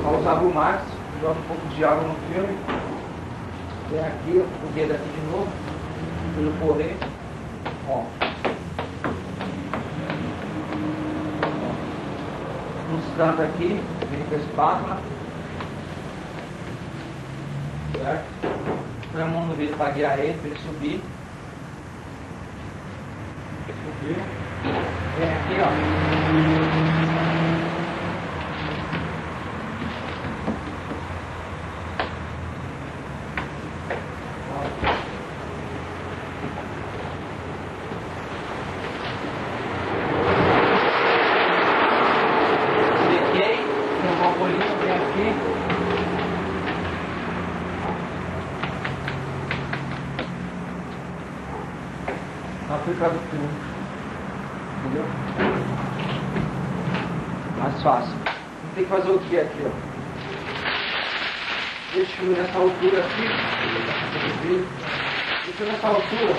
Pausava o Max, joga um pouco de água no filme. Vem aqui, o dedo aqui de novo, pelo corrente. Ó. Nos cantos aqui, vem com a espátula. Certo? Põe a mão no vidro para guiar ele, para ele subir. Subiu. Vem aqui, ó. Aplicar do filme, entendeu? Mais fácil. Tem que fazer o que aqui, ó? Deixa eu nessa altura aqui. Deixa eu nessa altura.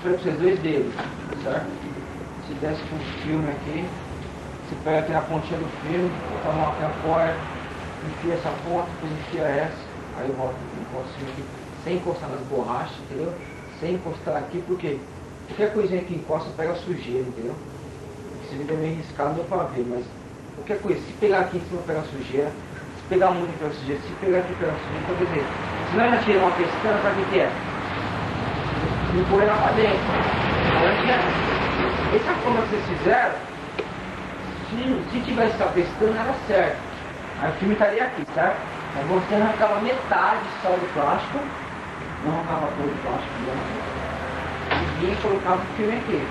Para vocês dois dedos, certo? Se desce com o filme aqui, você pega aqui na pontinha do filme, toma aqui a apoia, enfia essa ponta, depois enfia essa, aí eu volto aqui, sem encostar nas borrachas, entendeu? Sem encostar aqui, porque qualquer coisinha que encosta pega sujeira, entendeu? Esse vídeo é meio riscado, não deu pra ver, mas qualquer coisa, se pegar aqui em cima pega sujeira, se pegar muito pega sujeira, se pegar aqui pega sujeira, então quer dizer, se nós já tiramos uma pestana, sabe o que é? E pôr ela pra dentro. Essa forma que vocês fizeram, se tivesse essa pestana era certo. Aí o filme estaria aqui, certo? Mas você arrancava metade só do plástico, não arrancava todo o plástico, não. E colocava o filme aqui,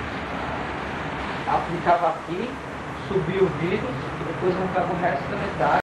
aplicava aqui, subia o vidro, depois arrancava o resto da metade.